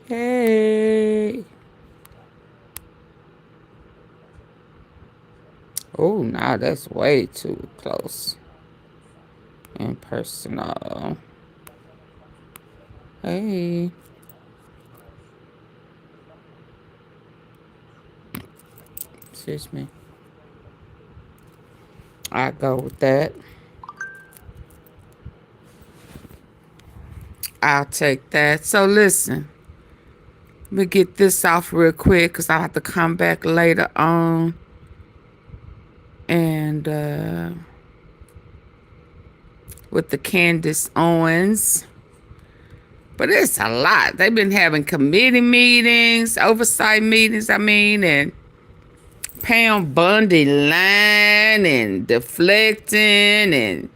Hey. Oh, nah, that's way too close and personal. Hey. Excuse me. I go with that. I'll take that. So listen, let me get this off real quick because I have to come back later on and with the Candace Owens. But it's a lot. They've been having committee meetings, oversight meetings, and Pam Bundy lying and deflecting and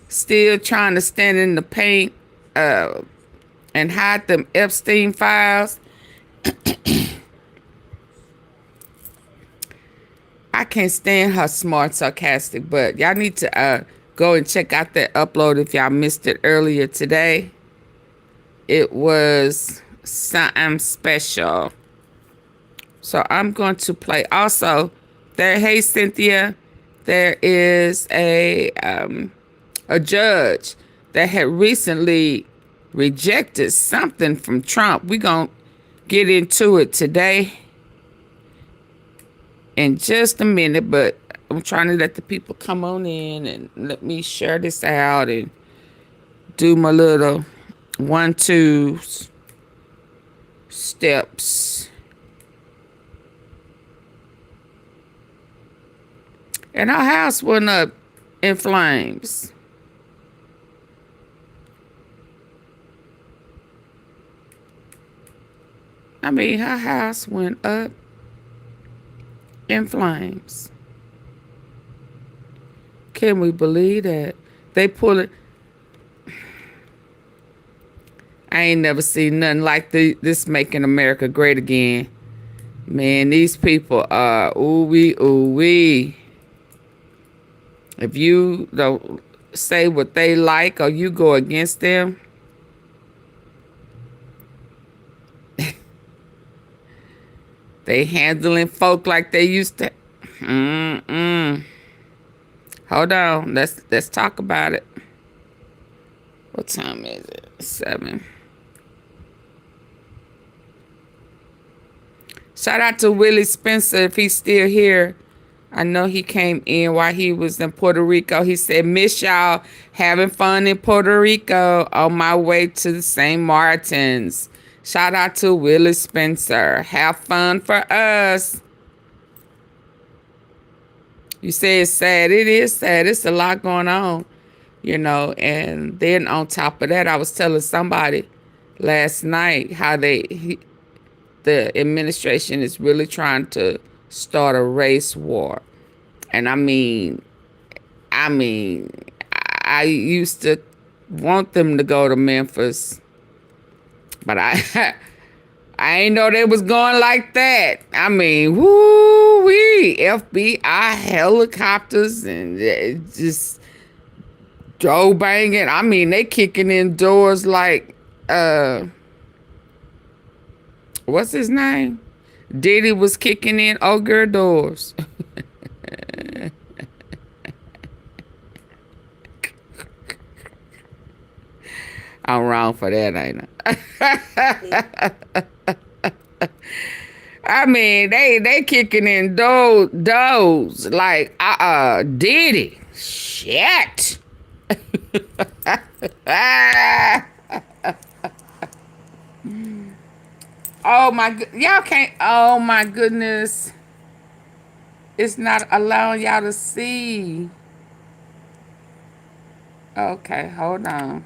still trying to stand in the paint and hide them Epstein files. I can't stand her smart, sarcastic, but y'all need to go and check out that upload if y'all missed it earlier today. It was something special. So I'm going to play. Also, there, hey Cynthia, there is a judge that had recently rejected something from Trump. We're going to get into it today in just a minute, but I'm trying to let the people come on in and let me share this out and do my little 1-2 steps. And our house went up in flames. I mean, her house went up in flames. Can we believe that? They pull it. I ain't never seen nothing like this Making America Great Again. Man, these people are ooh-wee, ooh-wee. If you don't say what they like or you go against them, they handling folk like they used to. Hold on. Let's talk about it. What time is it? 7. Shout out to Willie Spencer if he's still here. I know he came in while he was in Puerto Rico. He said, miss y'all, having fun in Puerto Rico on my way to the St. Martins. Shout out to Willie Spencer. Have fun for us. You say it's sad. It is sad. It's a lot going on, you know. And then on top of that, I was telling somebody last night how the administration is really trying to start a race war. And I mean, I used to want them to go to Memphis, but I ain't know they was going like that. I mean, woo-wee, FBI helicopters and just Joe banging. I mean, they kicking in doors like, what's his name? Diddy was kicking in ogre doors. I'm wrong for that, ain't I? I mean, they kicking in doors like Diddy. Shit. Oh my, y'all can't. Oh my goodness, it's not allowing y'all to see. Okay, hold on.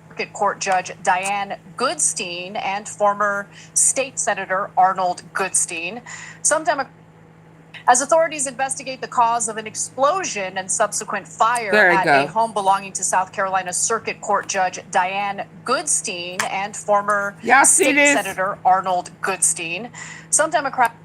Circuit Court Judge Diane Goodstein and former state senator Arnold Goodstein. As authorities investigate the cause of an explosion and subsequent fire at a home belonging to South Carolina Circuit Court Judge Diane Goodstein and former state senator Arnold Goodstein. Some Democrats.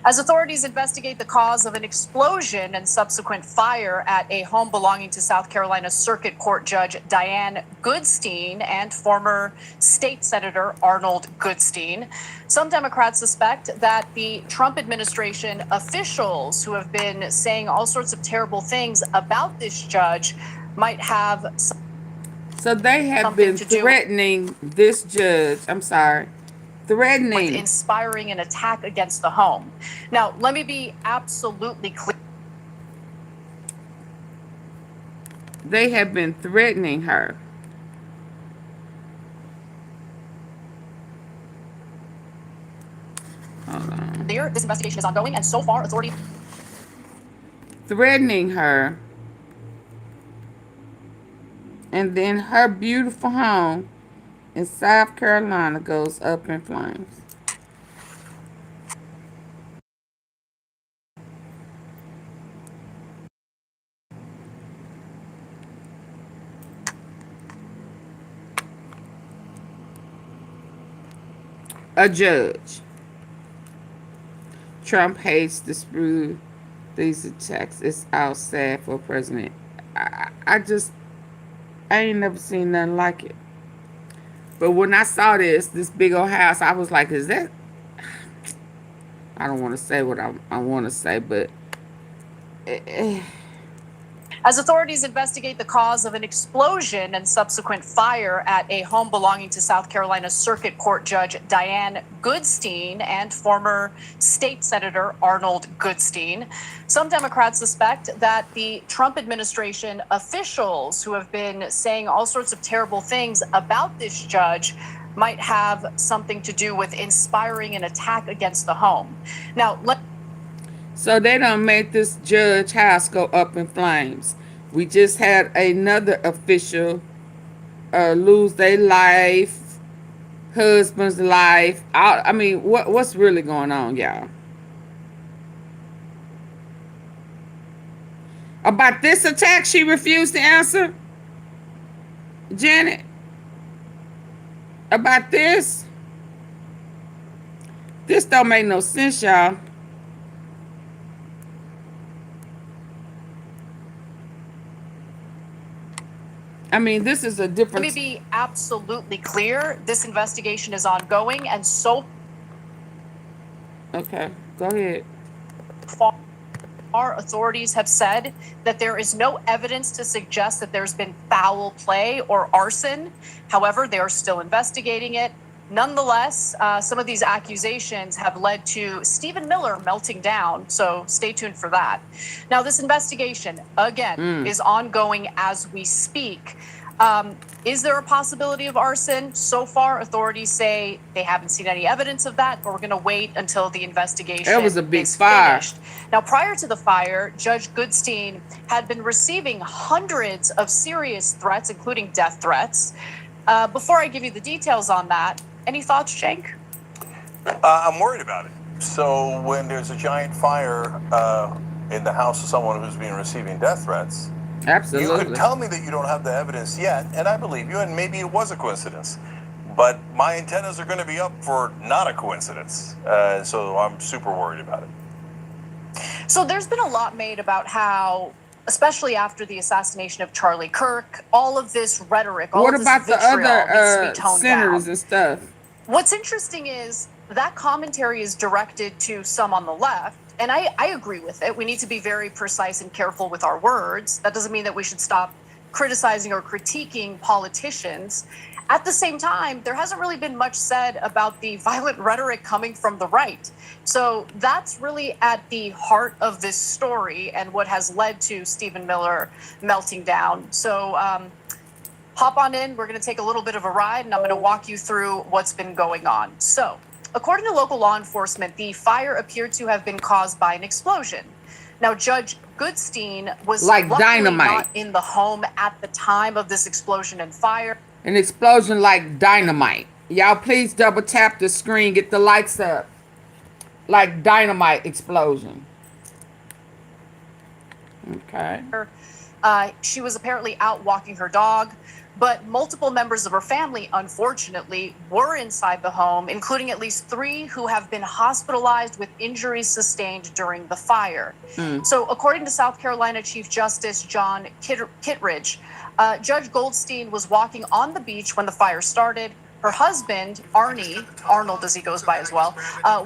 As authorities investigate the cause of an explosion and subsequent fire at a home belonging to South Carolina Circuit Court Judge Diane Goodstein and former state senator Arnold Goodstein, some Democrats suspect that the Trump administration officials who have been saying all sorts of terrible things about this judge might have So they have been threatening this judge. I'm sorry. Threatening. With inspiring an attack against the home. Now, let me be absolutely clear. They have been threatening her. Hold on. This investigation is ongoing, and so far, authorities threatening her. And then her beautiful home in South Carolina goes up in flames. A judge. Trump hates to spew these attacks. It's all sad for president. I ain't never seen nothing like it. But when I saw this big old house, I was like, is that... I don't want to say what I want to say, but... As authorities investigate the cause of an explosion and subsequent fire at a home belonging to South Carolina Circuit Court Judge Diane Goodstein and former state senator Arnold Goodstein, some Democrats suspect that the Trump administration officials who have been saying all sorts of terrible things about this judge might have something to do with inspiring an attack against the home. Now, so they done made this judge house go up in flames. We just had another official lose their life, husband's life. I mean, what's really going on, y'all? About this attack, she refused to answer? Janet? About this? This don't make no sense, y'all. I mean, this is a different... Let me be absolutely clear. This investigation is ongoing, and so... Okay, go ahead. Our authorities have said that there is no evidence to suggest that there's been foul play or arson. However, they are still investigating it. Nonetheless, some of these accusations have led to Stephen Miller melting down, so stay tuned for that. Now, this investigation, again, is ongoing as we speak. Is there a possibility of arson? So far, authorities say they haven't seen any evidence of that, but we're going to wait until the investigation was a big is fire. finished. Now, prior to the fire, Judge Goodstein had been receiving hundreds of serious threats, including death threats. Before I give you the details on that, any thoughts, Cenk? I'm worried about it. So when there's a giant fire in the house of someone who's been receiving death threats, absolutely, you could tell me that you don't have the evidence yet, and I believe you, and maybe it was a coincidence. But my antennas are going to be up for not a coincidence. So I'm super worried about it. So there's been a lot made about how, especially after the assassination of Charlie Kirk, all of this rhetoric, all what of this about the vitriol needs to be other toned senators down. and stuff? What's interesting is that commentary is directed to some on the left, and I agree with it. We need to be very precise and careful with our words. That doesn't mean that we should stop criticizing or critiquing politicians. At the same time, there hasn't really been much said about the violent rhetoric coming from the right. So that's really at the heart of this story and what has led to Stephen Miller melting down. So hop on in. We're going to take a little bit of a ride, and I'm going to walk you through what's been going on. So according to local law enforcement, the fire appeared to have been caused by an explosion. Now, Judge Goodstein was like dynamite not in the home at the time of this explosion and fire. An explosion like dynamite. Y'all please double tap the screen, get the lights up. Like dynamite explosion. Okay. She was apparently out walking her dog, but multiple members of her family, unfortunately, were inside the home, including at least 3 who have been hospitalized with injuries sustained during the fire. So according to South Carolina Chief Justice John Kittredge, Judge Goodstein was walking on the beach when the fire started. Her husband, Arnold as he goes by as well,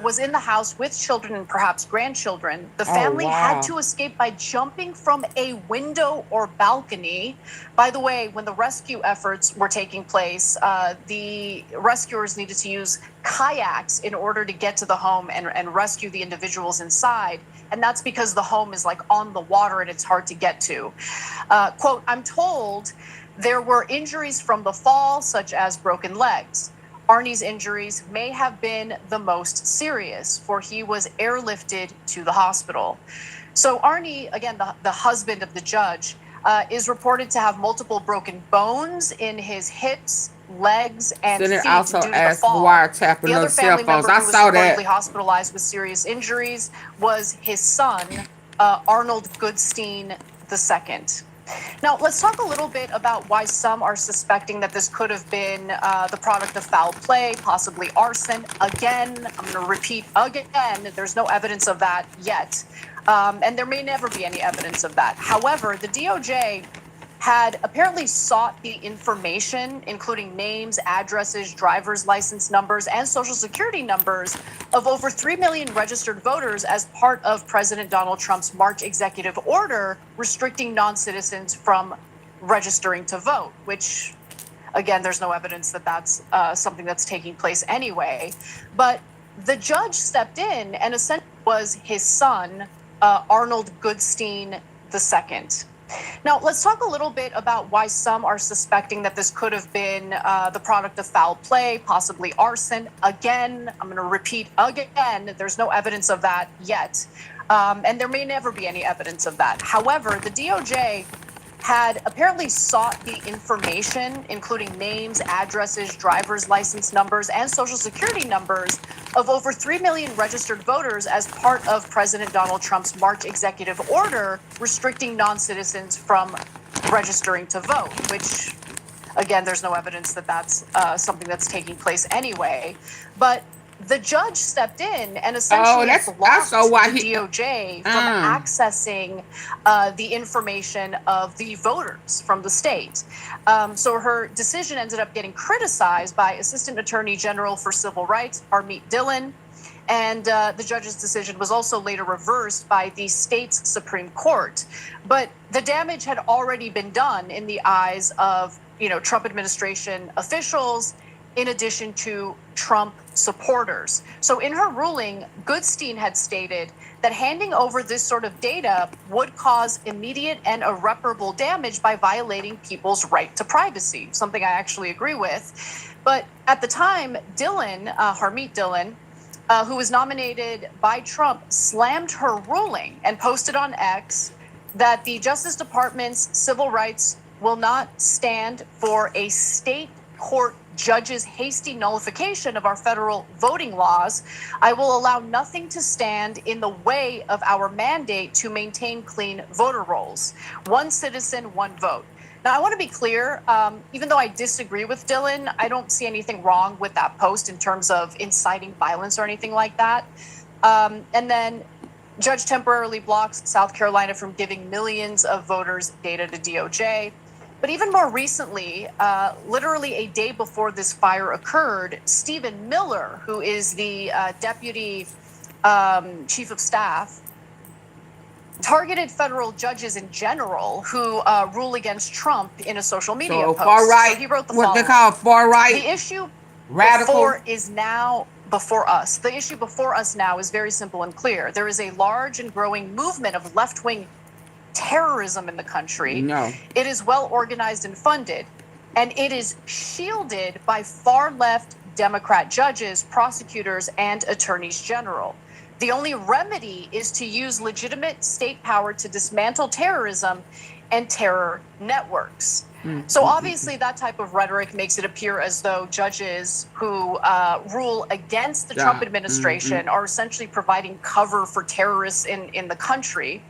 was in the house with children and perhaps grandchildren. The family had to escape by jumping from a window or balcony. By the way, when the rescue efforts were taking place, the rescuers needed to use kayaks in order to get to the home and rescue the individuals inside. And that's because the home is like on the water and it's hard to get to. Quote, I'm told there were injuries from the fall, such as broken legs. Arnie's injuries may have been the most serious, for he was airlifted to the hospital. So Arnie, again, the husband of the judge, is reported to have multiple broken bones in his hips, legs, and feet also due to the asked fall. wiretapping The other those cell family phones. member I who was saw reportedly that. hospitalized with serious injuries was his son, Arnold Goodstein II. Now, let's talk a little bit about why some are suspecting that this could have been the product of foul play, possibly arson. Again, I'm going to repeat again, there's no evidence of that yet. And there may never be any evidence of that. However, the DOJ had apparently sought the information, including names, addresses, driver's license numbers, and social security numbers of over 3 million registered voters as part of President Donald Trump's March executive order restricting non-citizens from registering to vote, which, again, there's no evidence that that's something that's taking place anyway. But the judge stepped in and essentially was his son, Arnold Goodstein II. Now, let's talk a little bit about why some are suspecting that this could have been the product of foul play, possibly arson. Again, I'm going to repeat again, there's no evidence of that yet. And there may never be any evidence of that. However, the DOJ had apparently sought the information, including names, addresses, driver's license numbers, and social security numbers of over 3 million registered voters as part of President Donald Trump's March executive order restricting non-citizens from registering to vote, which, again, there's no evidence that that's something that's taking place anyway. But the judge stepped in and essentially blocked the DOJ from accessing the information of the voters from the state. So her decision ended up getting criticized by Assistant Attorney General for Civil Rights, Harmeet Dillon. And the judge's decision was also later reversed by the state's Supreme Court. But the damage had already been done in the eyes of, Trump administration officials, in addition to Trump supporters. So in her ruling, Goodstein had stated that handing over this sort of data would cause immediate and irreparable damage by violating people's right to privacy, something I actually agree with. But at the time, Harmeet Dillon, who was nominated by Trump, slammed her ruling and posted on X that the Justice Department's civil rights will not stand for a state court judge's hasty nullification of our federal voting laws. I will allow nothing to stand in the way of our mandate to maintain clean voter rolls. One citizen, one vote. Now, I want to be clear, even though I disagree with Dillon, I don't see anything wrong with that post in terms of inciting violence or anything like that. And then judge temporarily blocks South Carolina from giving millions of voters data to DOJ. But even more recently, literally a day before this fire occurred, Stephen Miller, who is the deputy chief of staff, targeted federal judges in general who rule against Trump in a social media post. Far right, so he wrote the what following. they call far right. The issue radical is now before us. The issue before us now is very simple and clear. There is a large and growing movement of left-wing terrorism in the country. No. It is well organized and funded, and it is shielded by far left Democrat judges, prosecutors, and attorneys general. The only remedy is to use legitimate state power to dismantle terrorism and terror networks. So obviously that type of rhetoric makes it appear as though judges who rule against the Trump administration are essentially providing cover for terrorists in the country.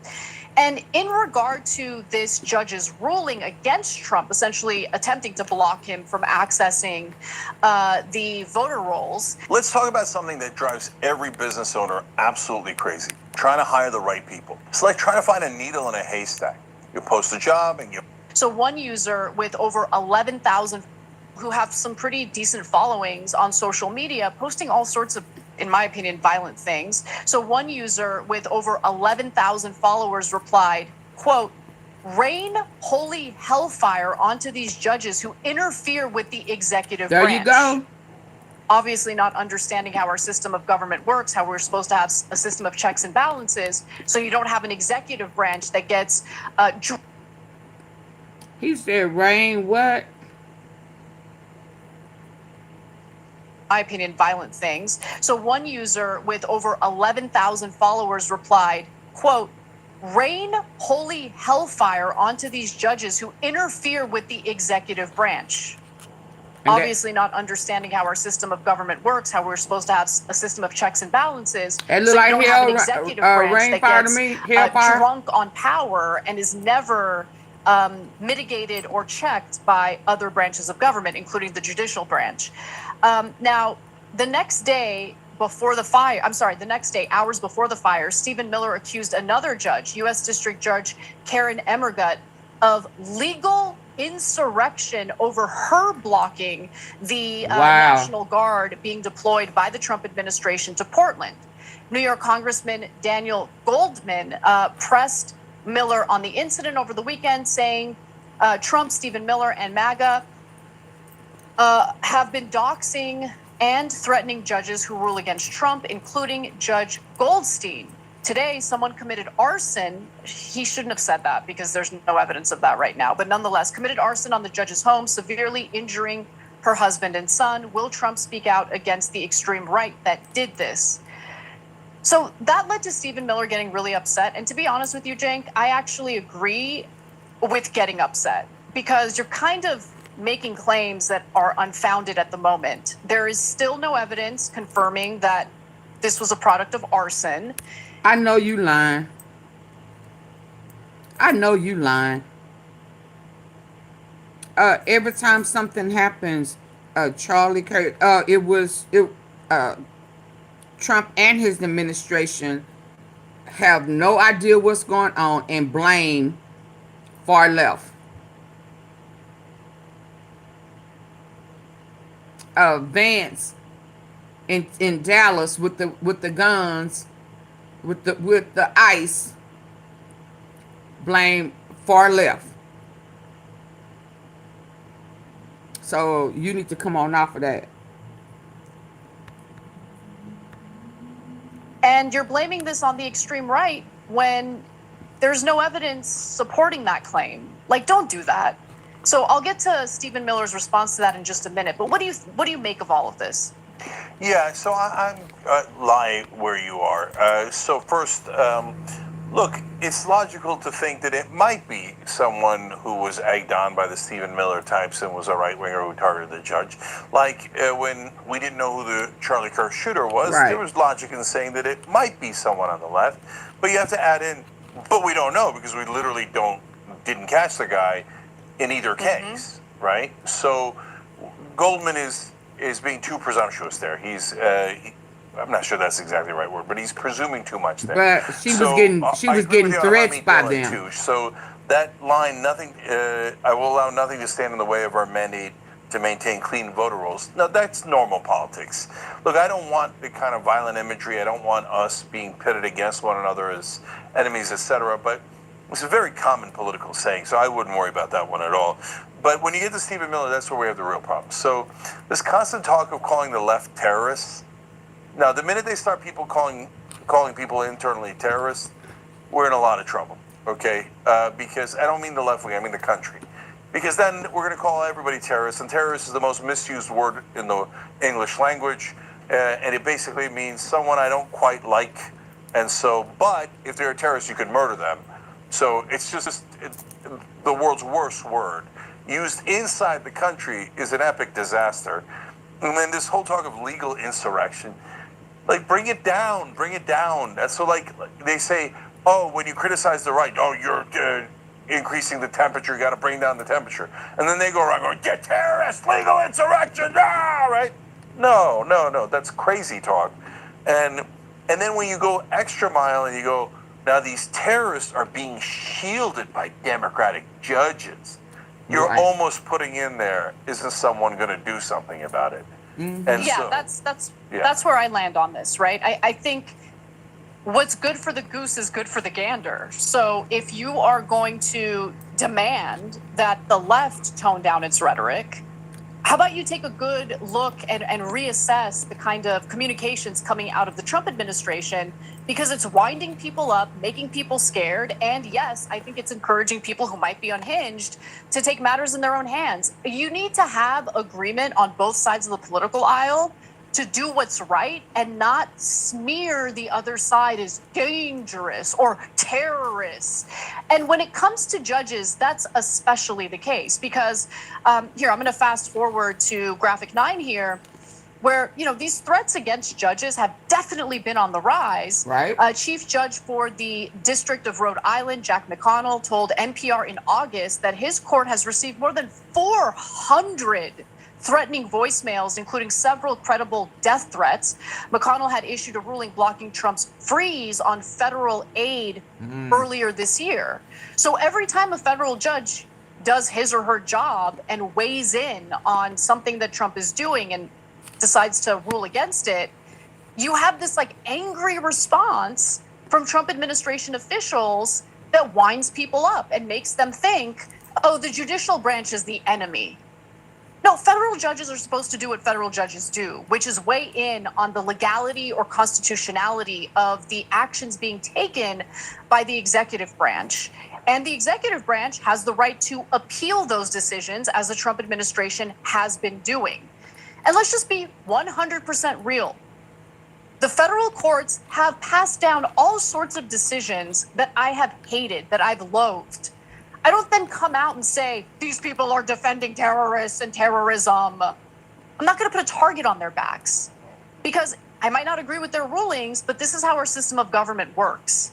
And in regard to this judge's ruling against Trump, essentially attempting to block him from accessing the voter rolls. Let's talk about something that drives every business owner absolutely crazy: trying to hire the right people. It's like trying to find a needle in a haystack. You post a job and you... So one user with over 11,000 who have some pretty decent followings on social media, posting all sorts of, in my opinion, violent things. So one user with over 11,000 followers replied, quote, "Rain holy hellfire onto these judges who interfere with the executive branch." There you go. Obviously not understanding how our system of government works, how we're supposed to have a system of checks and balances, so you don't have an executive branch that gets... He said, rain what? my opinion, violent things. So one user with over 11,000 followers replied, quote, "Rain holy hellfire onto these judges who interfere with the executive branch." Obviously not understanding how our system of government works, how we're supposed to have a system of checks and balances. It So look you like don't have an executive branch that gets drunk on power and is never mitigated or checked by other branches of government, including the judicial branch. Now, the next day, the next day, hours before the fire, Stephen Miller accused another judge, U.S. District Judge Karen Emmergut, of legal insurrection over her blocking the National Guard being deployed by the Trump administration to Portland. New York Congressman Daniel Goldman pressed Miller on the incident over the weekend, saying Trump, Stephen Miller, and Maga have been doxing and threatening judges who rule against Trump, including Judge Goodstein. Today, someone committed arson. He shouldn't have said that because there's no evidence of that right now. But nonetheless, committed arson on the judge's home, severely injuring her husband and son. Will Trump speak out against the extreme right that did this? So that led to Stephen Miller getting really upset. And to be honest with you, Cenk, I actually agree with getting upset because you're kind of making claims that are unfounded at the moment. There is still no evidence confirming that this was a product of arson. I know you lying. I know you lying. Every time something happens, Charlie Kirk, Trump and his administration have no idea what's going on and blame far left. Vance in Dallas with the guns, with the ice, blame far left. So you need to come on off of that. And you're blaming this on the extreme right when there's no evidence supporting that claim. Like, don't do that. So I'll get to Stephen Miller's response to that in just a minute. But what do you make of all of this? Yeah, so I'm lie where you are. So first, look, it's logical to think that it might be someone who was egged on by the Stephen Miller types and was a right-winger who targeted the judge. Like when we didn't know who the Charlie Kirk shooter was, there was logic in saying that it might be someone on the left. But you have to add in, but we don't know because we literally didn't catch the guy in either case, right? So Goldman is being too presumptuous there. He's I'm not sure that's exactly the right word, but he's presuming too much there. But she was getting threats by them. Too. So that line, I will allow nothing to stand in the way of our mandate to maintain clean voter rolls. No, that's normal politics. Look, I don't want the kind of violent imagery. I don't want us being pitted against one another as enemies, etc. But it's a very common political saying, so I wouldn't worry about that one at all. But when you get to Stephen Miller, that's where we have the real problem. So this constant talk of calling the left terrorists. Now, the minute they start calling people internally terrorists, we're in a lot of trouble, okay? Because I don't mean the left wing, I mean the country. Because then we're going to call everybody terrorists, and terrorist is the most misused word in the English language, and it basically means someone I don't quite like, and so, but if they're a terrorist, you can murder them. So it's just the world's worst word. Used inside the country is an epic disaster. And then this whole talk of legal insurrection, like bring it down. That's so like they say, oh, when you criticize the right, oh, you're increasing the temperature, you got to bring down the temperature. And then they go around going, get terrorists, legal insurrection, right? No, no, no, that's crazy talk. And then when you go extra mile and you go, now these terrorists are being shielded by Democratic judges, you're Right. almost putting in there, isn't someone going to do something about it? Mm-hmm. And Yeah, so, that's where I land on this, right? I think what's good for the goose is good for the gander. So if you are going to demand that the left tone down its rhetoric, how about you take a good look and reassess the kind of communications coming out of the Trump administration, because it's winding people up, making people scared. And yes, I think it's encouraging people who might be unhinged to take matters in their own hands. You need to have agreement on both sides of the political aisle to do what's right and not smear the other side as dangerous or terrorists. And when it comes to judges, that's especially the case, because here, I'm going to fast forward to graphic 9 here, where, you know, these threats against judges have definitely been on the rise. Right. Chief Judge for the District of Rhode Island, Jack McConnell, told NPR in August that his court has received more than 400 threatening voicemails, including several credible death threats. McConnell had issued a ruling blocking Trump's freeze on federal aid earlier this year. So every time a federal judge does his or her job and weighs in on something that Trump is doing and decides to rule against it, you have this like angry response from Trump administration officials that winds people up and makes them think, oh, the judicial branch is the enemy. No, federal judges are supposed to do what federal judges do, which is weigh in on the legality or constitutionality of the actions being taken by the executive branch. And the executive branch has the right to appeal those decisions, as the Trump administration has been doing. And let's just be 100% real. The federal courts have passed down all sorts of decisions that I have hated, that I've loathed. I don't then come out and say, these people are defending terrorists and terrorism. I'm not going to put a target on their backs, because I might not agree with their rulings, but this is how our system of government works.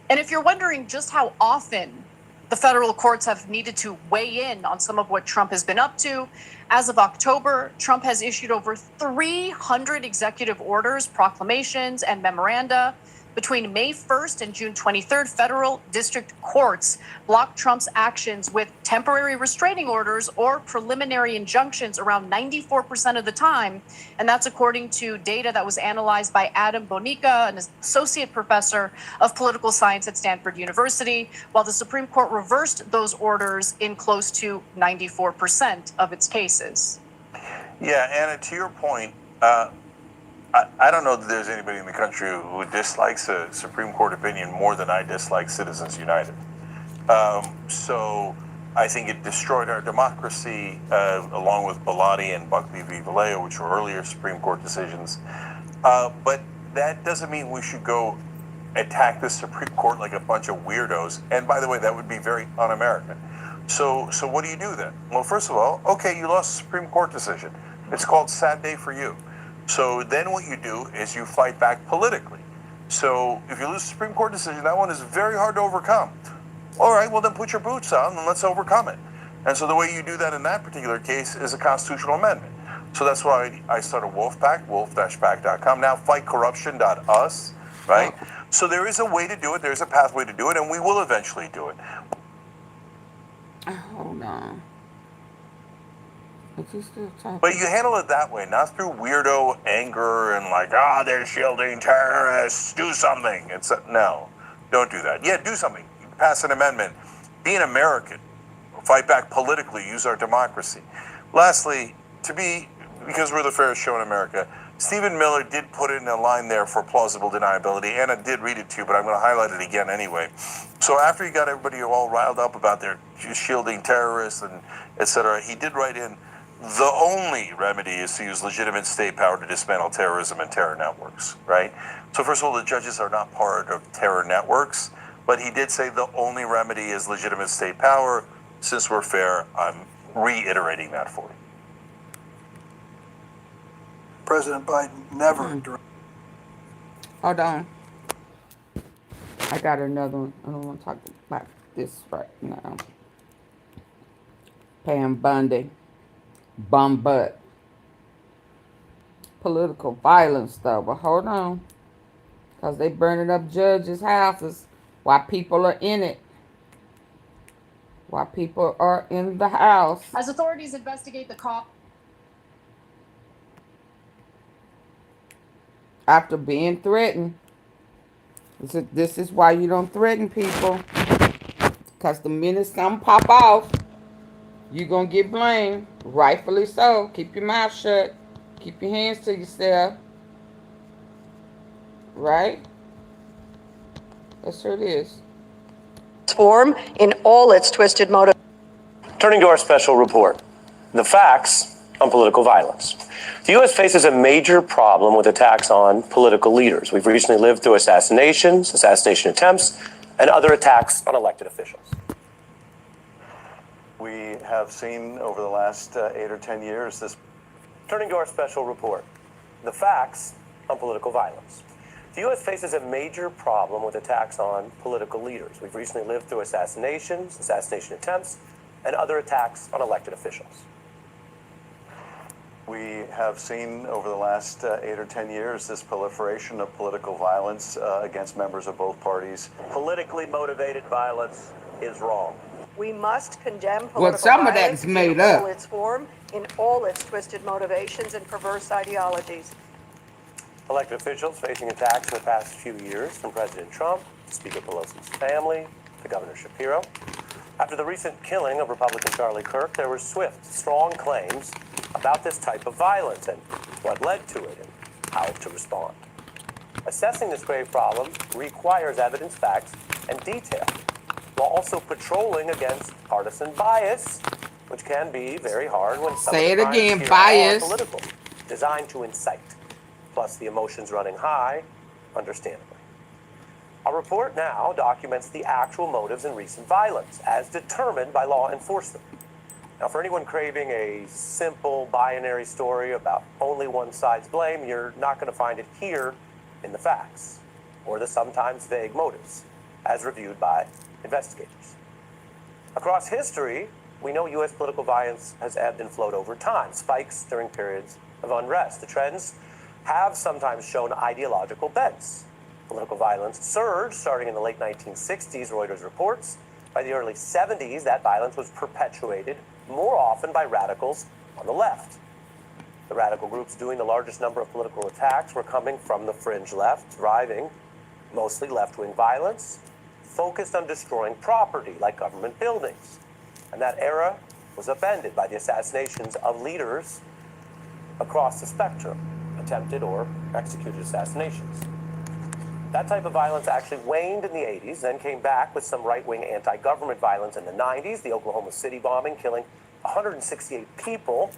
And if you're wondering just how often the federal courts have needed to weigh in on some of what Trump has been up to, as of October, Trump has issued over 300 executive orders, proclamations, and memoranda. Between May 1st and June 23rd, federal district courts blocked Trump's actions with temporary restraining orders or preliminary injunctions around 94% of the time. And that's according to data that was analyzed by Adam Bonica, an associate professor of political science at Stanford University, while the Supreme Court reversed those orders in close to 94% of its cases. Yeah, Anna, to your point, I don't know that there's anybody in the country who dislikes a Supreme Court opinion more than I dislike Citizens United. So I think it destroyed our democracy, along with Bellotti and Buckley v. Vallejo, which were earlier Supreme Court decisions. But that doesn't mean we should go attack the Supreme Court like a bunch of weirdos. And by the way, that would be very un-American. So what do you do then? Well, first of all, okay, you lost a Supreme Court decision. It's called sad day for you. So then what you do is you fight back politically. So if you lose a Supreme Court decision, that one is very hard to overcome. All right, well then put your boots on and let's overcome it. And so the way you do that in that particular case is a constitutional amendment. So that's why I started Wolfpack, wolf-pack.com, now fightcorruption.us, right? So there is a way to do it, there's a pathway to do it, and we will eventually do it. Hold on. Is he still talking? But you handle it that way, not through weirdo anger and like, they're shielding terrorists, do something. No, don't do that. Yeah, do something. Pass an amendment. Be an American. Fight back politically. Use our democracy. Lastly, because we're the fairest show in America, Stephen Miller did put in a line there for plausible deniability. Anna did read it to you, but I'm going to highlight it again anyway. So after he got everybody all riled up about their shielding terrorists and et cetera, he did write in, the only remedy is to use legitimate state power to dismantle terrorism and terror networks, right? So first of all, the judges are not part of terror networks, but he did say the only remedy is legitimate state power. Since we're fair, I'm reiterating that for you. President Biden never. Hold on. I got another one. I don't want to talk about this right now. Pam Bundy. Bum butt. Political violence, though. But hold on. Because they burning up judges' houses while people are in it. While people are in the house. As authorities investigate the cause. After being threatened. This is why you don't threaten people. Because the minute something pop off, you're going to get blamed. Rightfully so. Keep your mouth shut. Keep your hands to yourself. Right? That's what it is. Form in all its twisted motive. Turning to our special report, the facts on political violence. The U.S. faces a major problem with attacks on political leaders. We've recently lived through assassinations, assassination attempts, and other attacks on elected officials. We have seen over the last 8 or 10 years this. Turning to our special report, the facts on political violence. The U.S. faces a major problem with attacks on political leaders. We've recently lived through assassinations, assassination attempts, and other attacks on elected officials. We have seen over the last 8 or 10 years this proliferation of political violence against members of both parties. Politically motivated violence is wrong. We must condemn political Well, some of that violence is made in all up. its form, in all its twisted motivations and perverse ideologies. Elected officials facing attacks in the past few years, from President Trump to Speaker Pelosi's family to Governor Shapiro. After the recent killing of Republican Charlie Kirk, there were swift, strong claims about this type of violence and what led to it and how to respond. Assessing this grave problem requires evidence, facts, and detail, while also patrolling against partisan bias, which can be very hard when some Say of the it again, crimes here bias. are political, designed to incite, plus the emotions running high, understandably. Our report now documents the actual motives in recent violence, as determined by law enforcement. Now, for anyone craving a simple binary story about only one side's blame, you're not going to find it here in the facts, or the sometimes vague motives, as reviewed by investigators. Across history, we know U.S. political violence has ebbed and flowed over time, spikes during periods of unrest. The trends have sometimes shown ideological bents. Political violence surged starting in the late 1960s, Reuters reports. By the early 70s, that violence was perpetuated more often by radicals on the left. The radical groups doing the largest number of political attacks were coming from the fringe left, driving mostly left-wing violence, focused on destroying property like government buildings. And that era was upended by the assassinations of leaders across the spectrum, attempted or executed assassinations. That type of violence actually waned in the 80s, then came back with some right-wing anti-government violence in the 90s, the Oklahoma City bombing, killing 168 people,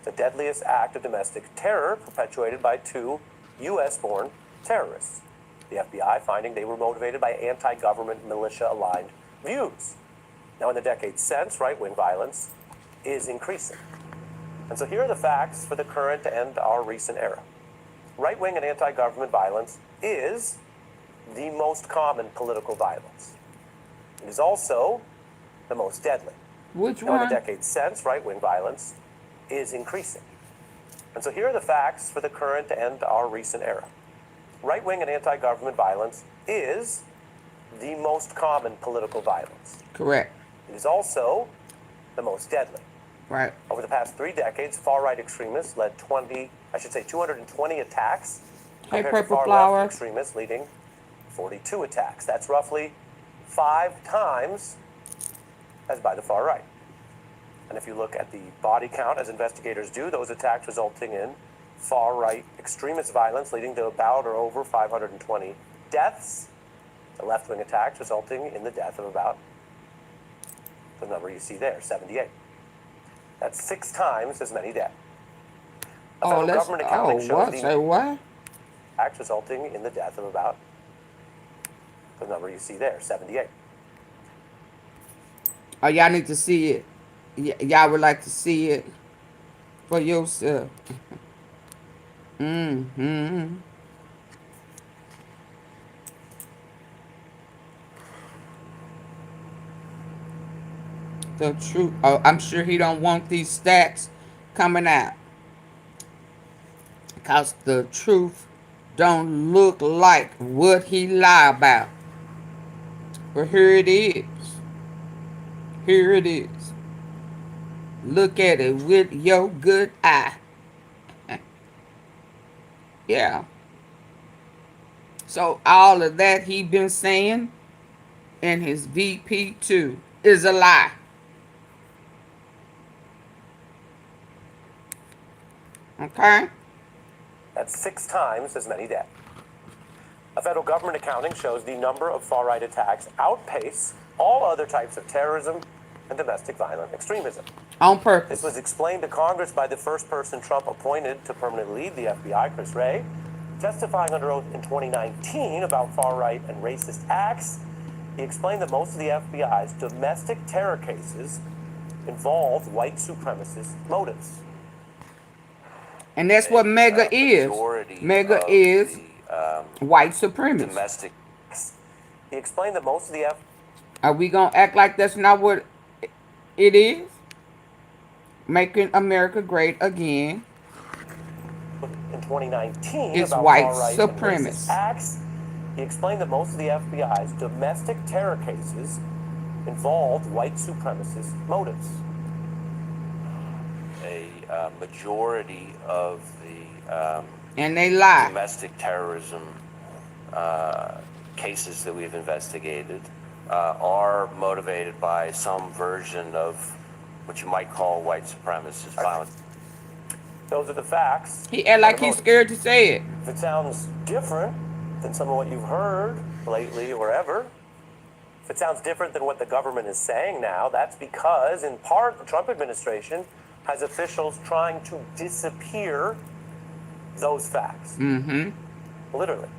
the deadliest act of domestic terror perpetuated by 2 U.S.-born terrorists. The FBI finding they were motivated by anti-government militia-aligned views. Now, in the decades since, right-wing violence is increasing. And so here are the facts for the current and our recent era. Right-wing and anti-government violence is the most common political violence. It is also the most deadly. Which Now, in one? the decades since, right-wing violence is increasing. And so here are the facts for the current and our recent era. Right-wing and anti-government violence is the most common political violence. Correct. It is also the most deadly. Right. Over the past 3 decades, far-right extremists led 220 attacks, Hey, compared to Purple far-left Flower. extremists leading 42 attacks. That's roughly 5 times as by the far right. And if you look at the body count, as investigators do, those attacks resulting in far-right extremist violence leading to about or over 520 deaths. The left-wing attacks resulting in the death of about the number you see there, 78. That's 6 times as many dead. A Oh, federal let's. government Oh, accounting shows what? the Say what? attacks resulting in the death of about the number you see there, 78. Oh, y'all need to see it. Y'all would like to see it for yourself. Mm-hmm. the truth. Oh, I'm sure he don't want these stats coming out, because the truth don't look like what he lie about. But here it is. Here it is. Look at it with your good eye. Yeah. So all of that he been saying, and his VP too, is a lie. Okay? That's 6 times as many dead. A federal government accounting shows the number of far-right attacks outpace all other types of terrorism and domestic violent extremism. On This purpose. was explained to Congress by the first person Trump appointed to permanently lead the FBI, Chris Wray, testifying under oath in 2019 about far-right and racist acts. He explained that most of the FBI's domestic terror cases involved white supremacist motives. And that's what MEGA is. MEGA is white supremacist. Domestic. He explained that most of the Are we going to act like that's not what it is? Making America great again. in 2019 It's about white far-right and racist supremacists. acts. He explained that most of the FBI's domestic terror cases involved white supremacist motives. A majority of the And they lie. domestic terrorism cases that we've investigated are motivated by some version of what you might call white supremacist violence. Those are the facts. He act like he's scared to say it. If it sounds different than some of what you've heard lately or ever, if it sounds different than what the government is saying now, that's because, in part, the Trump administration has officials trying to disappear those facts. Mm-hmm. Literally.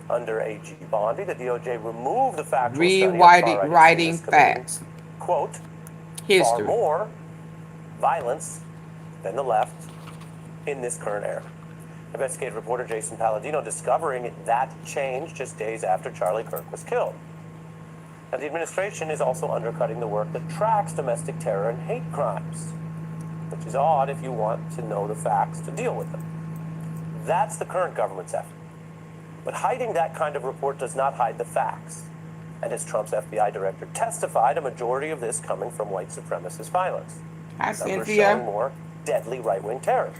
Under AG Bondi, the DOJ removed the factual study of far-right Rewriting extremists committing, facts. quote, far History. more violence than the left in this current era. Investigative reporter Jason Palladino discovering that change just days after Charlie Kirk was killed. And the administration is also undercutting the work that tracks domestic terror and hate crimes, which is odd if you want to know the facts to deal with them. That's the current government's effort. But hiding that kind of report does not hide the facts. And as Trump's FBI director testified, a majority of this coming from white supremacist violence. Hi, Numbers showing Cynthia. more deadly right-wing terror.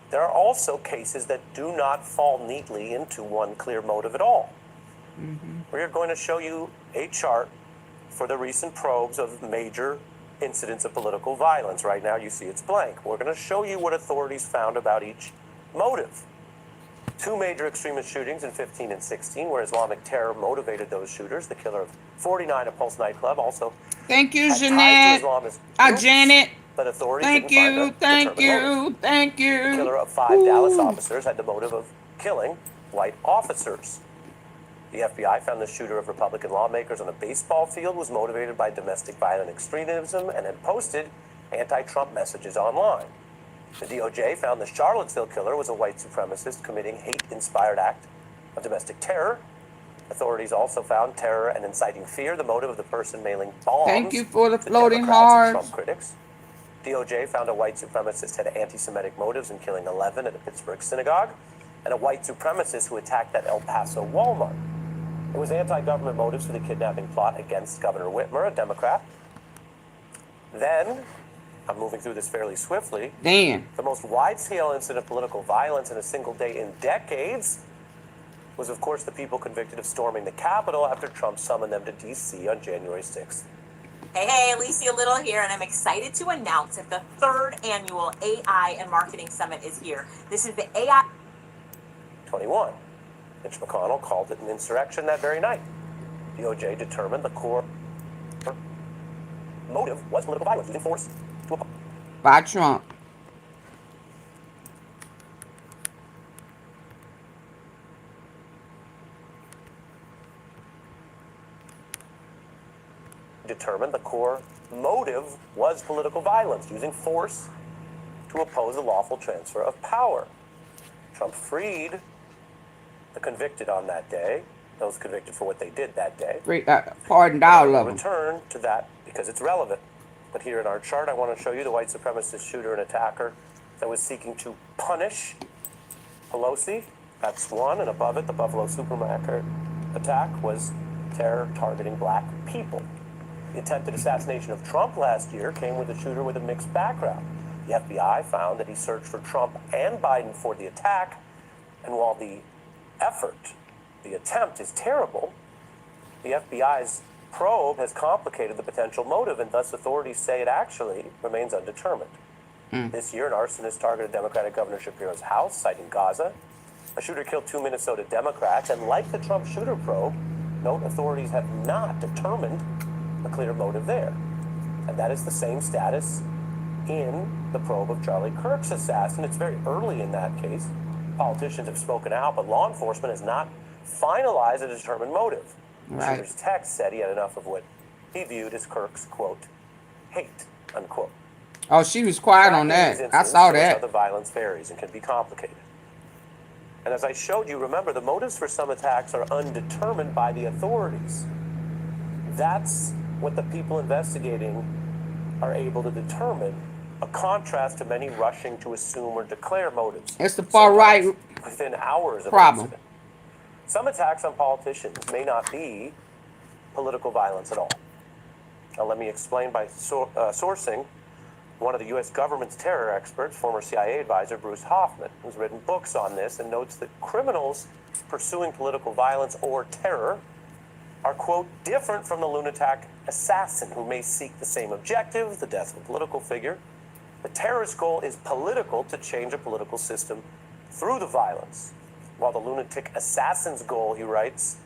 There are also cases that do not fall neatly into one clear motive at all. We're going to show you a chart for the recent probes of major incidents of political violence. Right now you see it's blank. We're going to show you what authorities found about each motive. 2 major extremist shootings in 15 and 16 where Islamic terror motivated those shooters. The killer of 49 at Pulse nightclub also Thank you, had ties to Jeanette. Islamist Ah, groups, Janet. but authorities Thank didn't find you. a Thank determined motive. you. Thank The killer you. of 5 Dallas officers had the motive of killing white officers. The FBI found the shooter of Republican lawmakers on a baseball field was motivated by domestic violent extremism and had posted anti-Trump messages online. The DOJ found the Charlottesville killer was a white supremacist committing hate-inspired act of domestic terror. Authorities also found terror and inciting fear, the motive of the person mailing bombs. Thank you for the to floating Democrats and hearts. Trump critics. DOJ found a white supremacist had anti-Semitic motives in killing 11 at a Pittsburgh synagogue, and a white supremacist who attacked that El Paso Walmart. It was anti-government motives for the kidnapping plot against Governor Whitmer, a Democrat. Then, I'm moving through this fairly swiftly, Dan. the most wide-scale incident of political violence in a single day in decades was, of course, the people convicted of storming the Capitol after Trump summoned them to D.C. on January 6th. Hey, Alicia Little here, and I'm excited to announce that the 3rd annual AI and Marketing Summit is here. This is the AI 21. Mitch McConnell called it an insurrection that very night. DOJ determined the core motive was political violence, using force to oppose. By Trump. Determined the core motive was political violence, using force to oppose the lawful transfer of power. Trump freed the convicted on that day, those convicted for what they did that day. Pardoned And I all will of them. return to that because it's relevant. But here in our chart, I want to show you the white supremacist shooter and attacker that was seeking to punish Pelosi. That's one, and above it, the Buffalo supermarket attack was terror targeting black people. The attempted assassination of Trump last year came with a shooter with a mixed background. The FBI found that he searched for Trump and Biden for the attack, and while the attempt is terrible, the FBI's probe has complicated the potential motive, and thus authorities say it actually remains undetermined. This year, an arsonist targeted Democratic Governor Shapiro's house, citing Gaza. A shooter killed 2 Minnesota Democrats, and like the Trump shooter probe, note authorities have not determined a clear motive there. And that is the same status in the probe of Charlie Kirk's assassin. It's very early in that case. Politicians have spoken out, but law enforcement has not finalized a determined motive. The shooter's text said he had enough of what he viewed as Kirk's, quote, hate, unquote. Oh, she was quiet on that. I saw that. How the violence varies and can be complicated. And as I showed you, remember, the motives for some attacks are undetermined by the authorities. That's what the people investigating are able to determine, a contrast to many rushing to assume or declare motives. It's the far right within hours of problem. incident. Some attacks on politicians may not be political violence at all. Now, let me explain by sourcing one of the U.S. government's terror experts, former CIA advisor Bruce Hoffman, who's written books on this and notes that criminals pursuing political violence or terror are, quote, different from the lunatic assassin who may seek the same objective, the death of a political figure. The terrorist goal is political, to change a political system through the violence, while the lunatic assassin's goal, he writes,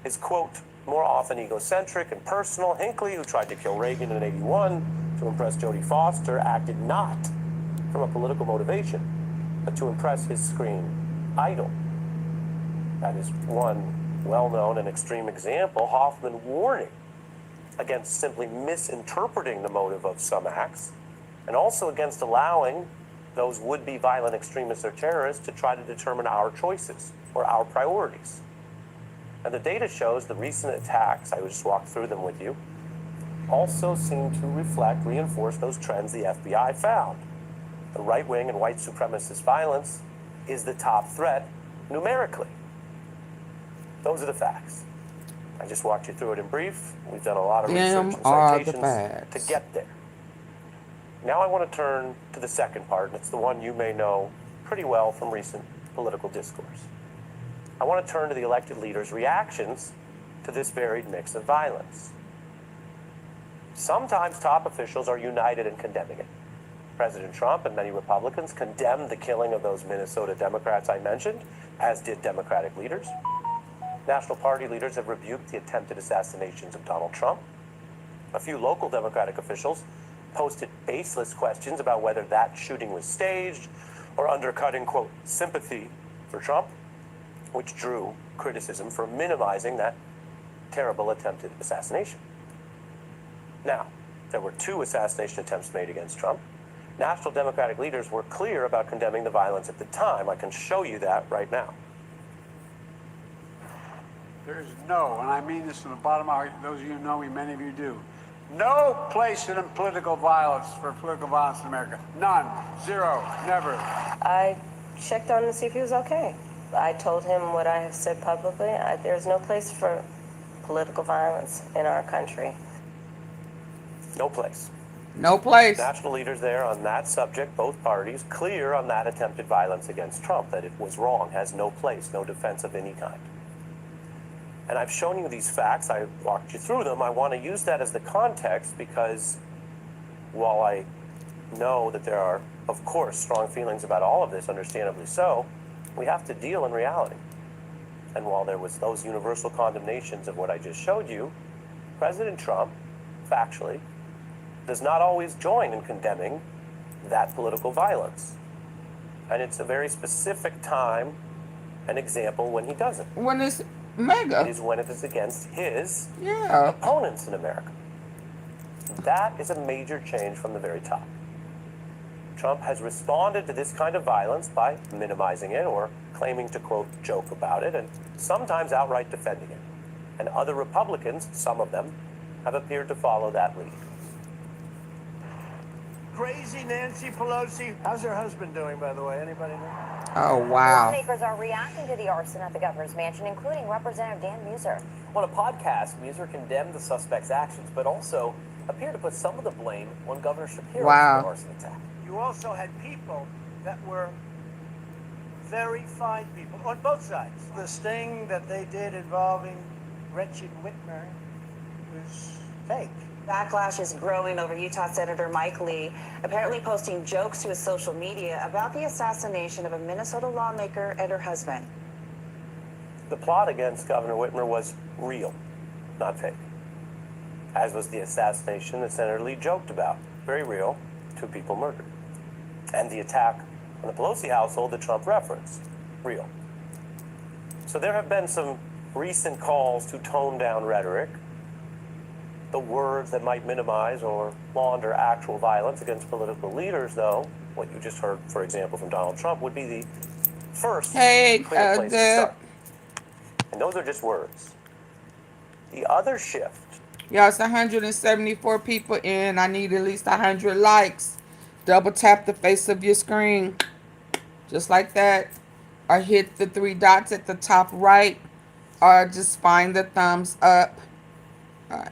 is, quote, more often egocentric and personal. Hinckley, who tried to kill Reagan in '81 to impress Jodie Foster, acted not from a political motivation, but to impress his screen idol. That is one well-known and extreme example. Hoffman warning against simply misinterpreting the motive of some acts, and also against allowing those would-be violent extremists or terrorists to try to determine our choices or our priorities. And the data shows the recent attacks, I just walked through them with you, also seem to reinforce those trends the FBI found. The right-wing and white supremacist violence is the top threat numerically. Those are the facts. I just walked you through it in brief. We've done a lot of research and citations to get there. Now I want to turn to the second part, and it's the one you may know pretty well from recent political discourse. I want to turn to the elected leaders' reactions to this varied mix of violence. Sometimes top officials are united in condemning it. President Trump and many Republicans condemned the killing of those Minnesota Democrats I mentioned, as did Democratic leaders. National Party leaders have rebuked the attempted assassinations of Donald Trump. A few local Democratic officials posted baseless questions about whether that shooting was staged or undercutting, quote, sympathy for Trump, which drew criticism for minimizing that terrible attempted assassination. Now, there were 2 assassination attempts made against Trump. National Democratic leaders were clear about condemning the violence at the time. I can show you that right now. There's no, and I mean this from the bottom of my heart, those of you who know me, many of you do, no place in political violence for political violence in America. None. Zero. Never. I checked on him to see if he was okay. I told him what I have said publicly. There's no place for political violence in our country. No place. No place. National leaders there on that subject, both parties, clear on that attempted violence against Trump, that it was wrong, has no place, no defense of any kind. And I've shown you these facts. I walked you through them. I want to use that as the context because while I know that there are, of course, strong feelings about all of this, understandably so, we have to deal in reality. And while there was those universal condemnations of what I just showed you, President Trump, factually, does not always join in condemning that political violence. And it's a very specific time and example when he doesn't. When it's Maga. It is when it is against his Yeah. opponents in America. That is a major change from the very top. Trump has responded to this kind of violence by minimizing it or claiming to, quote, joke about it, and sometimes outright defending it. And other Republicans, some of them, have appeared to follow that lead. Crazy Nancy Pelosi. How's her husband doing, by the way? Anybody know? Oh, wow. Lawmakers are reacting to the arson at the governor's mansion, including Representative Dan Muser. On a podcast, Muser condemned the suspect's actions, but also appeared to put some of the blame on Governor Shapiro Wow. for the arson attack. You also had people that were very fine people on both sides. The sting that they did involving Gretchen Whitmer was fake. Backlash is growing over Utah Senator Mike Lee apparently posting jokes to his social media about the assassination of a Minnesota lawmaker and her husband. The plot against Governor Whitmer was real, not fake. As was the assassination that Senator Lee joked about. Very real, 2 people murdered. And the attack on the Pelosi household that Trump referenced, real. So there have been some recent calls to tone down rhetoric, the words that might minimize or launder actual violence against political leaders, though, what you just heard, for example, from Donald Trump, would be the first clear place to start. And those are just words. The other shift. Y'all, it's 174 people in. I need at least 100 likes. Double tap the face of your screen. Just like that. Or hit the 3 dots at the top right. Or just find the thumbs up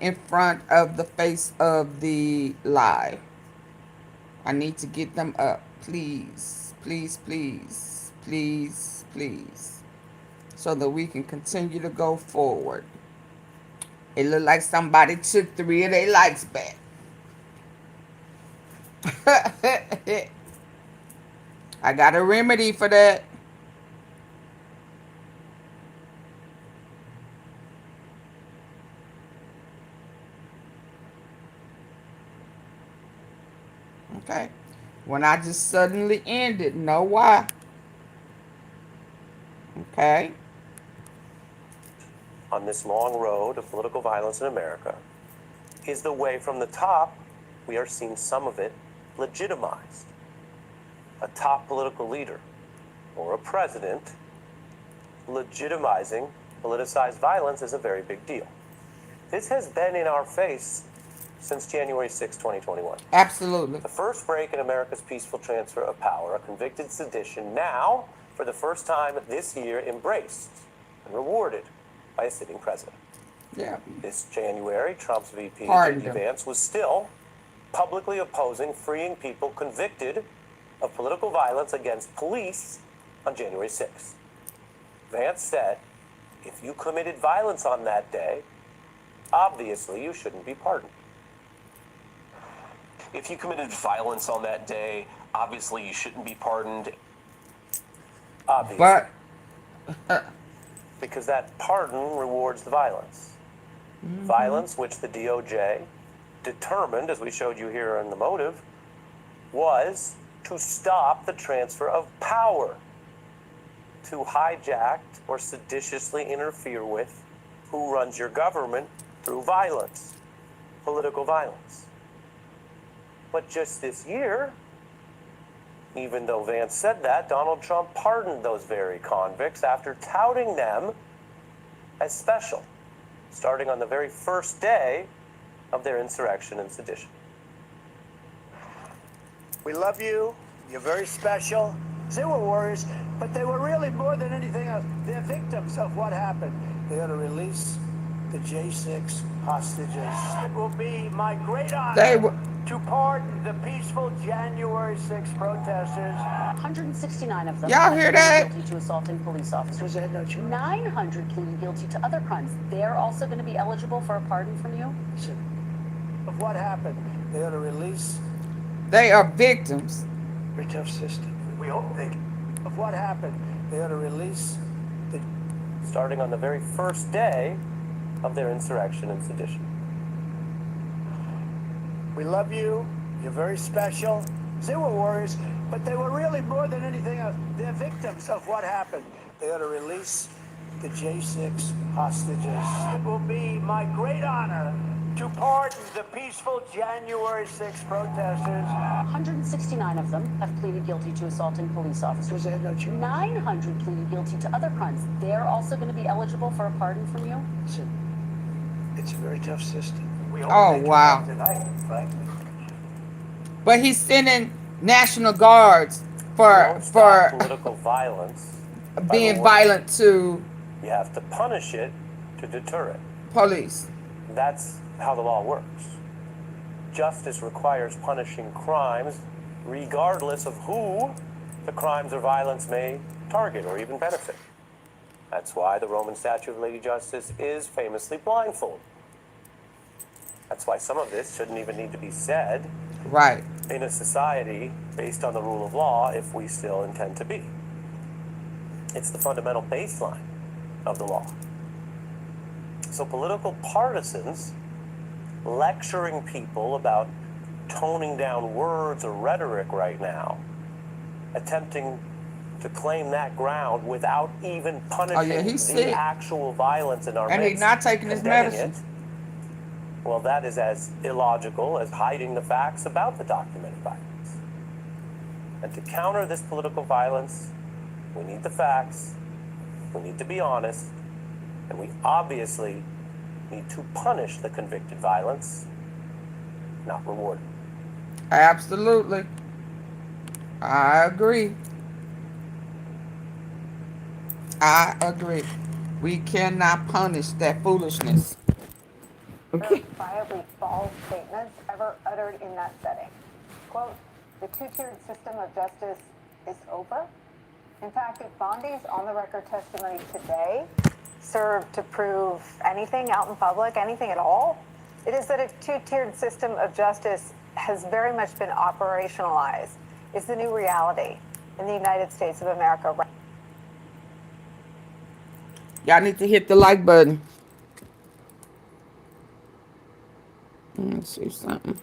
in front of the face of the live. I need to get them up. Please. Please, please. Please, please. So that we can continue to go forward. It looked like somebody took 3 of their likes back. I got a remedy for that. Okay. When I just suddenly ended. Know why? Okay. On this long road of political violence in America is the way from the top we are seeing some of it legitimized. A top political leader or a president legitimizing politicized violence is a very big deal. This has been in our face since January 6, 2021. Absolutely. The first break in America's peaceful transfer of power, a convicted sedition now, for the first time this year, embraced and rewarded by a sitting president. Yeah. This January, Trump's VP, Pardon J.D. Vance, was still publicly opposing freeing people convicted of political violence against police on January 6th. Vance said, if you committed violence on that day, obviously you shouldn't be pardoned. If you committed violence on that day, obviously you shouldn't be pardoned. Obviously. But because that pardon rewards the violence. Violence which the DOJ determined, as we showed you here in the motive, was to stop the transfer of power, to hijack or seditiously interfere with who runs your government through violence, political violence. But just this year, even though Vance said that, Donald Trump pardoned those very convicts after touting them as special, starting on the very first day of their insurrection and sedition. We love you. You're very special. They were warriors, but they were really more than anything else. They're victims of what happened. They ought to release the J6 hostages. It will be my great honor to pardon the peaceful January 6 protesters. 169 of them y'all hear that? guilty to assaulting police officers. That no charge? 900 pleaded guilty to other crimes. They're also going to be eligible for a pardon from you? Listen, of what happened, they ought to release. they are victims. Very tough system. We hope they. Of what happened, they ought to release the. Starting on the very first day of their insurrection and sedition. We love you. You're very special. They were warriors, but they were really more than anything else. They're victims of what happened. They ought to release the J6 hostages. It will be my great honor to pardon the peaceful January 6th protesters. 169 of them have pleaded guilty to assaulting police officers. They had no choice. 900 pleaded guilty to other crimes. They're also going to be eligible for a pardon from you? Listen, it's a very tough system. We hope Oh, they come wow. up tonight, frankly. But he's sending National Guards Won't stop for political violence by being rewarding violent to it. You have to punish it to deter it. police. That's how the law works. Justice requires punishing crimes regardless of who the crimes or violence may target or even benefit. That's why the Roman statue of Lady Justice is famously blindfold. That's why some of this shouldn't even need to be said Right. in a society based on the rule of law if we still intend to be. It's the fundamental baseline of the law. So political partisans lecturing people about toning down words or rhetoric right now, attempting to claim that ground without even punishing he's the sick. actual violence in our And midst, he's not taking his condemning medicine. it, well, that is as illogical as hiding the facts about the documented violence. And to counter this political violence, we need the facts, we need to be honest, and we obviously need to punish the convicted violence, not reward it. Absolutely. I agree. I agree. We cannot punish that foolishness. Okay. Verifiably false statements ever uttered in that setting. Quote, the two-tiered system of justice is over. In fact, if Bondi's on-the-record testimony today served to prove anything out in public, anything at all, it is that a two-tiered system of justice has very much been operationalized. It's the new reality in the United States of America. Y'all need to hit the like button. Let me see something.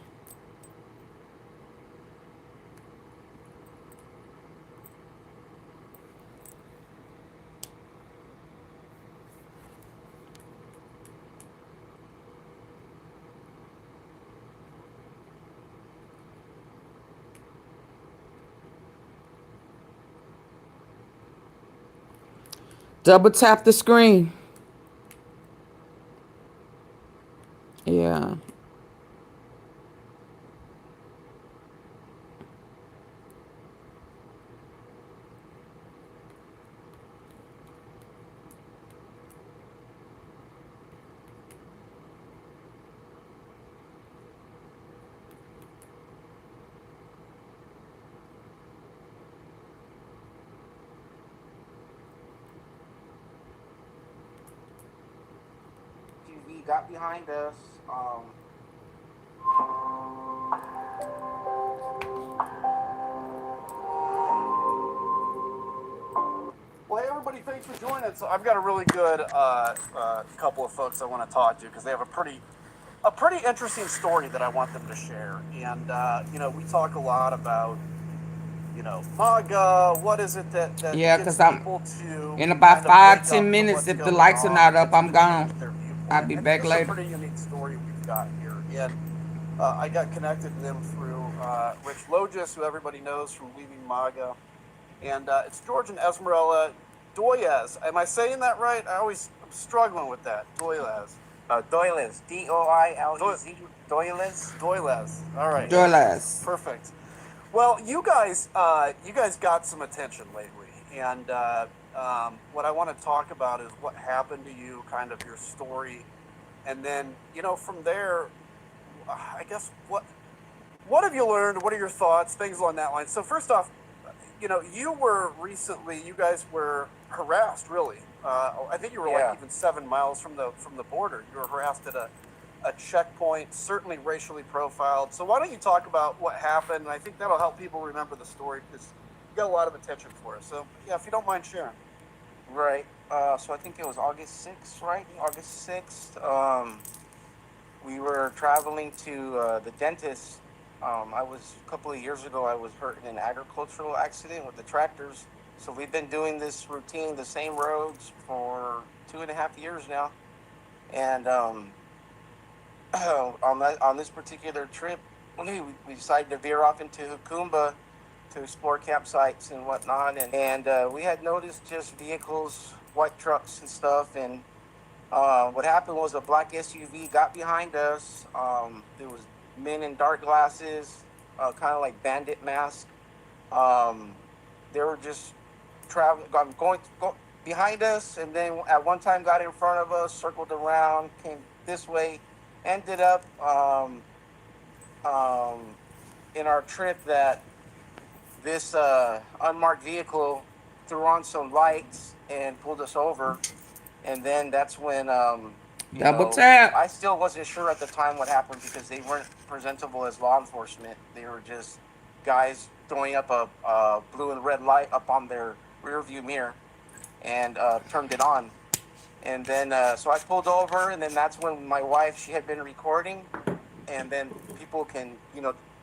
Double tap the screen. Yeah. TV got behind us. Well, hey everybody, thanks for joining. So I've got a really good couple of folks I want to talk to because they have a pretty interesting story that I want them to share. And we talk a lot about Maga. What is it that Yeah, gets because I'm people to in about kind of 5-10 wake up to minutes. what's If the going lights are on not and up, to I'm change gone. their viewpoint. I'll be And back this later. is a pretty unique story we've got here. And I got connected to them through H0USE, who everybody knows from leaving Maga. And it's George and Esmeralda Doyes. Am I saying that right? I'm struggling with that. Doyes. Doyles. D-O-I-L-E-Z. Doyles. Doyles. All right. Doyles. Perfect. Well, you guys got some attention lately. And what I want to talk about is what happened to you, kind of your story. And then, from there, I guess, what have you learned? What are your thoughts? Things along that line. So first off, you guys were harassed, really. I think you were like even 7 miles from the border. You were harassed at a checkpoint, certainly racially profiled. So why don't you talk about what happened? And I think that'll help people remember the story because you got a lot of attention for us. So yeah, if you don't mind sharing. Right. So I think it was August 6th, right? August 6th. We were traveling to the dentist. A couple of years ago, I was hurt in an agricultural accident with the tractors. So we've been doing this routine, the same roads for 2.5 years now. And on this particular trip, we decided to veer off into Hukumba to explore campsites and whatnot, and we had noticed just vehicles, white trucks and stuff, and what happened was a black SUV got behind us. There was men in dark glasses, kind of like bandit masks. They were just going behind us, and then at one time got in front of us, circled around, came this way, ended up in our trip that this unmarked vehicle threw on some lights and pulled us over. And then that's when Double tap. I still wasn't sure at the time what happened because they weren't presentable as law enforcement. They were just guys throwing up a blue and red light up on their rear view mirror and turned it on. And then so I pulled over, and then that's when my wife, she had been recording, and then people can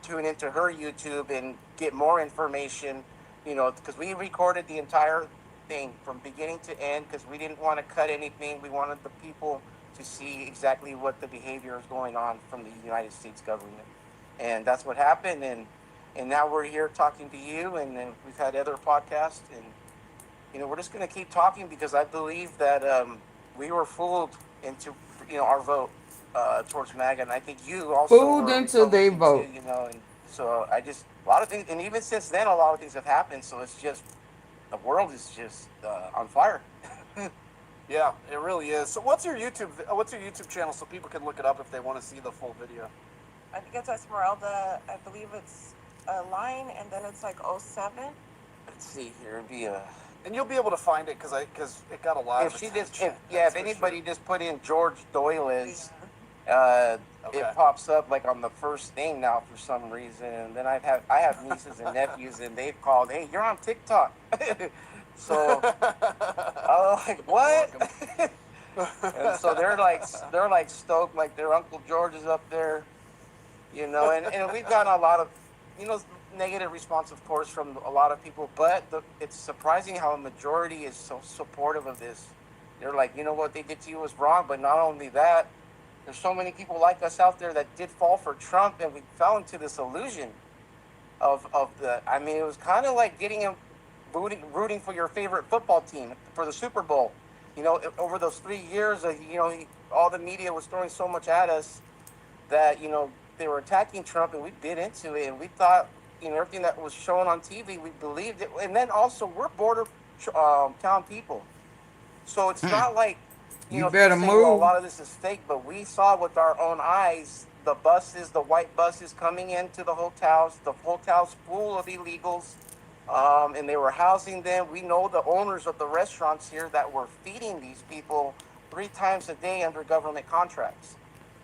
tune into her YouTube and get more information, because we recorded the entire thing from beginning to end because we didn't want to cut anything. We wanted the people to see exactly what the behavior is going on from the United States government, and that's what happened. And now we're here talking to you, and then we've had other podcasts, and we're just going to keep talking because I believe that we were fooled into our vote towards MAGA, and I think you also Fooled into their vote. too, and so I just a lot of things, and even since then a lot of things have happened. So it's just the world is just on fire. Yeah, it really is. So what's your YouTube channel so people can look it up if they want to see the full video? I think it's Esmeralda. I believe it's a line, and then it's like 07. Let's see here. It'd be a. And you'll be able to find it because it got a lot of attention. If anybody just put in George Doyle's, Okay. It pops up like on the first thing now for some reason. And then I have nieces and nephews, and they've called, "Hey, you're on TikTok." So I was like, "What?" And so they're like stoked, like their Uncle George is up there, And we've gotten a lot of, negative response, of course, from a lot of people. But it's surprising how a majority is so supportive of this. They're like, what they did to you was wrong. But not only that, there's so many people like us out there that did fall for Trump, and we fell into this illusion of the. I mean, it was kind of like getting him rooting for your favorite football team for the Super Bowl. Over those 3 years, all the media was throwing so much at us that they were attacking Trump, and we bit into it, and we thought everything that was shown on TV, we believed it. And then also, we're border town people, so it's not like. You better saying, move. Well, a lot of this is fake, but we saw with our own eyes the white buses coming into the hotels full of illegals, and they were housing them. We know the owners of the restaurants here that were feeding these people 3 times a day under government contracts.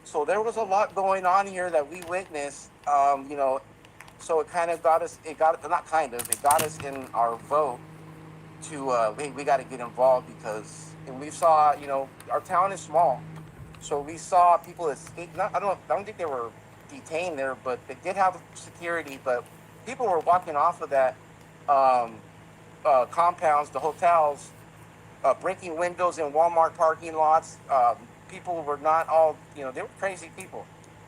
So there was a lot going on here that we witnessed, so it kind of got us, it got us in our vote to, we got to get involved because. And we saw, our town is small, so we saw people escape. I don't think they were detained there, but they did have security. But people were walking off of that compounds, the hotels, breaking windows in Walmart parking lots. People were not all, they were crazy people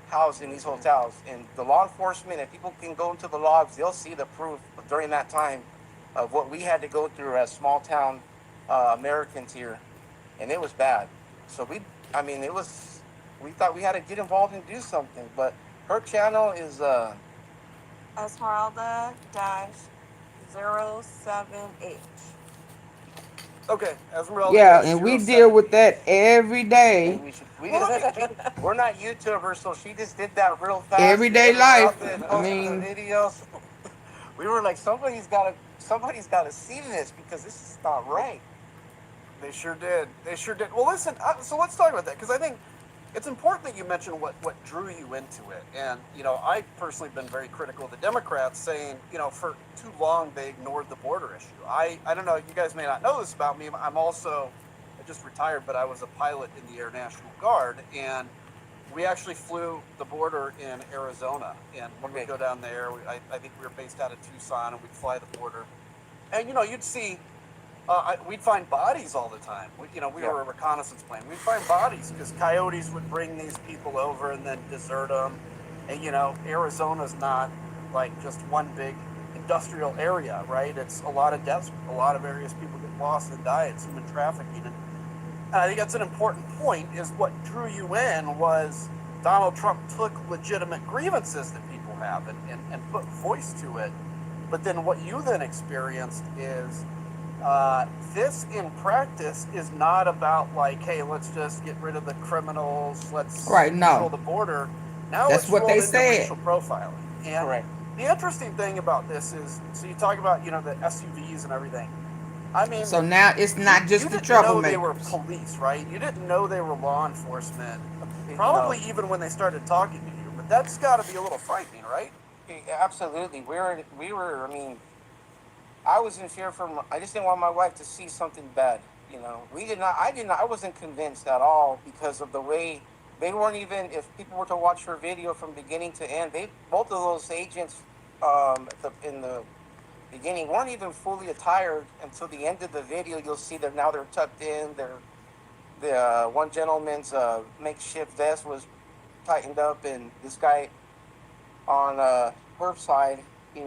housed in these hotels. And the law enforcement, if people can go into the logs, they'll see the proof during that time of what we had to go through as small town Americans here. And it was bad. So we thought we had to get involved and do something. But her channel is Esmeralda-078. Okay, Esmeralda. Yeah, and we deal with that every day. We're not YouTubers, so she just did that real fast. Everyday life. I mean, videos. We were like, somebody's got to see this because this is not right. They sure did. Well, listen, so let's talk about that, because I think it's important that you mention what drew you into it. And, I personally have been very critical of the Democrats, saying, for too long they ignored the border issue. I don't know, you guys may not know this about me. I just retired, but I was a pilot in the Air National Guard, and we actually flew the border in Arizona. And when we go down there, I think we were based out of Tucson, and we'd fly the border. And, you'd see we'd find bodies all the time. We were a reconnaissance plane. We'd find bodies because coyotes would bring these people over and then desert them. And Arizona's not like just one big industrial area, right? It's a lot of deaths, a lot of areas people get lost and die. It's human trafficking. And I think that's an important point. Is what drew you in was Donald Trump took legitimate grievances that people have and put voice to it. But then what you then experienced is this in practice is not about like, hey, let's just get rid of the criminals, let's control the border. Now that's it's what rolled they into said. racial profiling. And the interesting thing about this is, so you talk about the SUVs and everything. I mean, so now it's not just the troublemakers. You didn't know they were police, right? You didn't know they were law enforcement. Probably even when they started talking to you. But that's got to be a little frightening, right? Absolutely. We were. I mean, I was in fear I just didn't want my wife to see something bad. I wasn't convinced at all because of the way they weren't even. If people were to watch her video from beginning to end, both of those agents in the beginning weren't even fully attired until the end of the video. You'll see that now they're tucked in. The one gentleman's makeshift vest was tightened up, and this guy on her side, he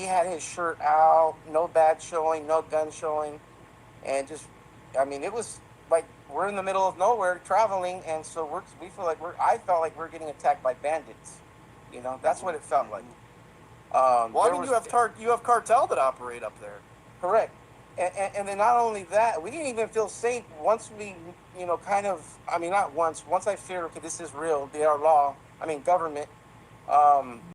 had his shirt out, no badge showing, no gun showing, and it was like we're in the middle of nowhere traveling, and so I felt like we're getting attacked by bandits. That's what it felt like. You have cartel that operate up there. Correct. And then not only that, we didn't even feel safe once we, not once I figured, okay, this is real, they are law, government.